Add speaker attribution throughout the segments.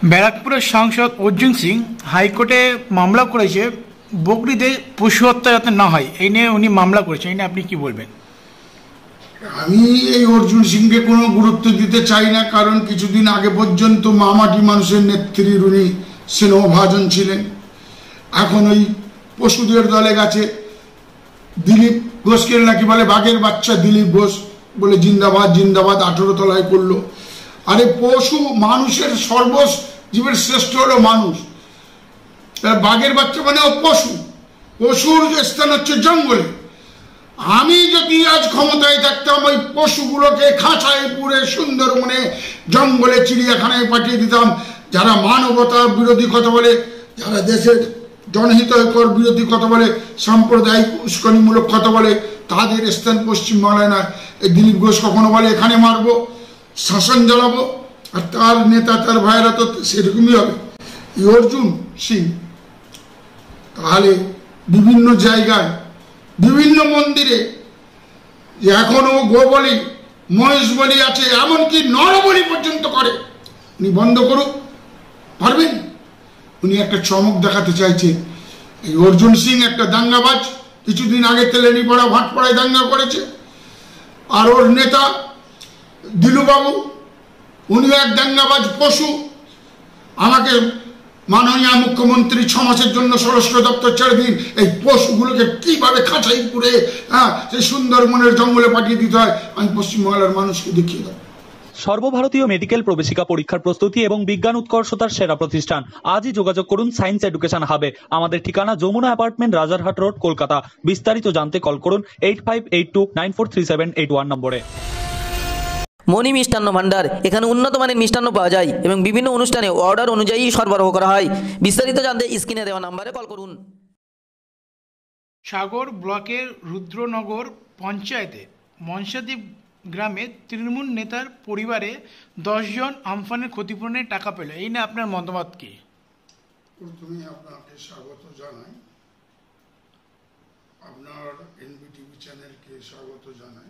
Speaker 1: ব্যারাকপুরের সাংসদ অর্জুন সিং হাইকোর্টে মামলা করেছে বকরিতে পশু হত্যা যাতে না হয়, এই নিয়ে উনি মামলা করেছেন। এই নিয়ে আপনি কি বলবেন?
Speaker 2: আমি এই অর্জুন সিংকে কোনো গুরুত্ব দিতে চাই না, কারণ কিছুদিন আগে পর্যন্ত মামাটি মানুষের নেত্রীর উনি স্নেহভাজন ছিলেন। এখন ওই পশুদের দলে গেছে। দিলীপ ঘোষকে নাকি বলে বাঘের বাচ্চা দিলীপ ঘোষ, বলে জিন্দাবাদ জিন্দাবাদ 18 তলায় করলো। আরে পশু মানুষের সর্বজীবের শ্রেষ্ঠ হলো মানুষ, বাঘের বাচ্চা মানে ও পশু। পশুর স্থান হচ্ছে জঙ্গলে। আমি যদি আজ ক্ষমতায় থাকতাম ওই পশুগুলোকে খাঁচায় পুরে সুন্দরবনে জঙ্গলে চিড়িয়াখানায় পাঠিয়ে দিতাম। যারা মানবতা বিরোধী কথা বলে, যারা দেশের জনহিতকর বিরোধী কথা বলে, সাম্প্রদায়িক উস্কানিমূলক কথা বলে, তাদের স্থান পশ্চিমবাংলায় না। এই দিলীপ ঘোষ কখনো বলে এখানে মারবো, শাসন জ্বালাবো, আর তার নেতা তার ভাইয়েরা তো সেরকমই হবে। এই অর্জুন সিং তাহলে বিভিন্ন জায়গায় বিভিন্ন মন্দিরে এখনো গোবলি মহেশ বলি আছে, এমনকি নরবলি পর্যন্ত করে। উনি বন্ধ করুক, পারবেন? উনি একটা চমক দেখাতে চাইছেন। এই অর্জুন সিং একটা দাঙ্গাবাজ, কিছুদিন আগে তেলেনিপাড়া ভাটপাড়ায় দাঙ্গা করেছে। আর ওর নেতা দিলুবাবু, উনিও এক দাঙ্গাবাজ পশু। আমাকে মাননীয় মুখ্যমন্ত্রী 6 মাসের জন্য স্বরাষ্ট্র দপ্তর ছেড়ে দিন, এই পশুগুলোকে কিভাবে খাঁচাই পুরে সেই সুন্দরবনের জঙ্গলে পাঠিয়ে দিতে হয় আমি পশ্চিমবাংলার মানুষকে দেখিয়ে দেব।
Speaker 3: সর্বভারতীয় মেডিকেল প্রবেশিকা পরীক্ষার প্রস্তুতি এবং বিজ্ঞান উৎকর্ষতার সেরা প্রতিষ্ঠান। আজই যোগাযোগ করুন সায়েন্স এডুকেশন হাবে। আমাদের ঠিকানা যমুনা অ্যাপার্টমেন্ট, রাজারহাট রোড, কলকাতা। বিস্তারিত জানতে কল করুন 8582943781 নম্বরে।
Speaker 4: মণি মিষ্টান্ন ভান্ডার, এখানে উন্নত মানের মিষ্টান্ন পাওয়া যায় এবং বিভিন্ন অনুষ্ঠানে অর্ডার অনুযায়ী সরবরাহ করা হয়। বিস্তারিত জানতে স্ক্রিনে দেওয়া নম্বরে কল করুন।
Speaker 1: সাগর ব্লকের রুদ্রনগর পঞ্চায়েতে মনসাদ্বীপ গ্রামে তৃণমূল নেতার পরিবারে 10 জন আমফানের ক্ষতিপূরণের টাকা পেল। এই নিয়ে আপনার মতামত কি?
Speaker 2: প্রথমে আপনাকে স্বাগত জানাই, আপনার এনবিটিভি চ্যানেলকে স্বাগত জানাই।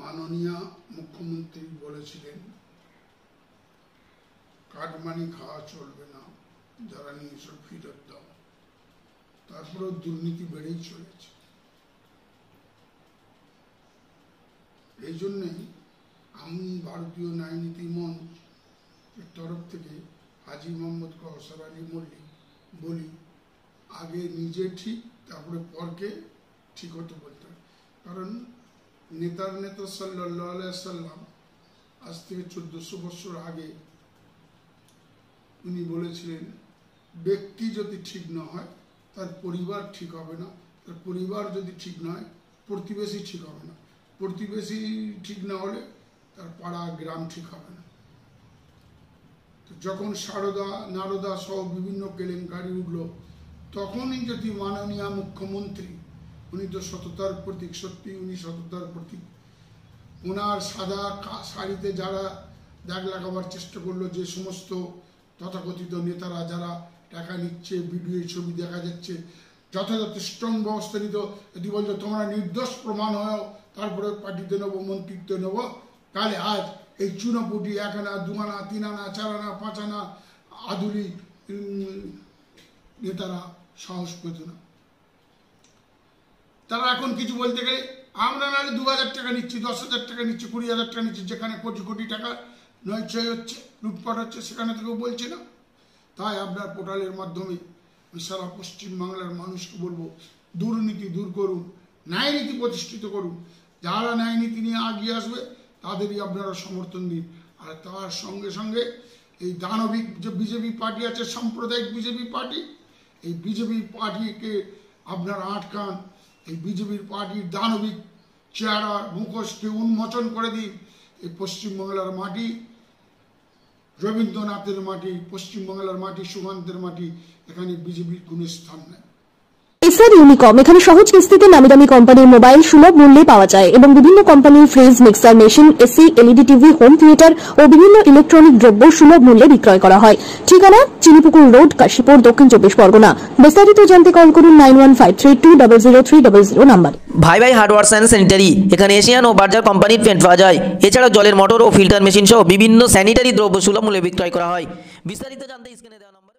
Speaker 2: মাননীয় মুখ্যমন্ত্রী বলেছিলেন কাটমানি খাওয়া চলবে না, যারা নিয়েছিল ফেরত দাও। তারপরেও দুর্নীতি বেড়েই চলেছে। এই জন্যেই আমি ভারতীয় ন্যায়নীতি মঞ্চের তরফ থেকে হাজি মোহাম্মদ কওসার আলী মল্লিক বলি, আগে নিজে ঠিক, তারপরে পরকে ঠিক হতে বলতে হবে। কারণ নেতার নেতা সাল্লাল্লাহু আলাইহি সাল্লাম আজ থেকে 1400 বছর আগে উনি বলেছিলেন, ব্যক্তি যদি ঠিক না হয় তার পরিবার ঠিক হবে না, তার পরিবার যদি ঠিক না হয় প্রতিবেশী ঠিক হবে না, প্রতিবেশী ঠিক না হলে তার পাড়া গ্রাম ঠিক হবে না। তো যখন সারদা নারদা সহ বিভিন্ন কেলেঙ্কারি উঠল, তখনই যদি মাননীয় মুখ্যমন্ত্রী, উনি তো সততার প্রতীক, সত্যি উনি সততার প্রতীক। ওনার সাদা শাড়িতে যারা দাগ লাগাবার চেষ্টা করলো, যে সমস্ত তথাকথিত নেতারা যারা টাকা নিচ্ছে, ভিডিও ছবি দেখা যাচ্ছে, যথাযথ স্ট্রং ব্যবস্থা নিত। যদি বলতো তোমরা নির্দোষ প্রমাণ হয়েও তারপরে পার্টিতে নেবো, মন্ত্রিত্ব নেব, তাহলে আজ এই চুনাপুটি 1 আনা 2 আনা 3 আনা 4 আনা 5 আনা আদুলি নেতারা সাহস পেত না। তারা এখন কিছু বলতে গেলে আমরা নাহলে 2000 টাকা নিচ্ছি, 10,000 টাকা নিচ্ছি, 20,000 টাকা নিচ্ছি, যেখানে কোটি কোটি টাকা নয়ছয় হচ্ছে, লুটপাট হচ্ছে, সেখানে থেকেও বলছে না। তাই আপনার পোর্টালের মাধ্যমে আমি সারা পশ্চিমবাংলার মানুষকে বলবো, দুর্নীতি দূর করুন, ন্যায়নীতি প্রতিষ্ঠিত করুন। যারা ন্যায়নীতি নিয়ে এগিয়ে আসবে তাদেরই আপনারা সমর্থন দিন। আর তার সঙ্গে সঙ্গে এই দানবিক যে বিজেপি পার্টি আছে, সাম্প্রদায়িক বিজেপি পার্টি, এই বিজেপি পার্টিকে আপনারা আটকান। এই বিজেপির পার্টির দানবিক চেহারা মুখোশকে উন্মোচন করে দিন। এই পশ্চিমবাংলার মাটি রবীন্দ্রনাথের মাটি, পশ্চিমবাংলার মাটি সুকান্তের মাটি, এখানে বিজেপির কোনো স্থান নেই।
Speaker 5: এই বিস্তার ইউনিকম, এখানে সহজ কিস্তিতে নামি দামি কোম্পানির মোবাইল সুলভ মূল্যে পাওয়া যায় এবং বিভিন্ন কোম্পানির fridge, mixer machine, AC, LED TV, home theatre ও বিভিন্ন ইলেকট্রনিক দ্রব্য সুলভ মূল্যে বিক্রয় করা হয়। ঠিকানা চিনিপুকুর রোড, কাশীপুর, দক্ষিণ 24 পরগনা। বিস্তারিত জানতে কল করুন 9153200300 নাম্বার।
Speaker 4: ভাই ভাই হার্ডওয়্যারস অ্যান্ড স্যানিটারি, এখানে এশিয়ান ও বার্জার কোম্পানির পেন্ট পাওয়া যায়। এছাড়াও জলের মোটর ও ফিল্টার মেশিন সহ বিভিন্ন স্যানিটারি দ্রব্য সুলভ মূল্যে বিক্রয় করা হয়। বিস্তারিত জানতে স্ক্রিনে দেওয়া নাম্বার।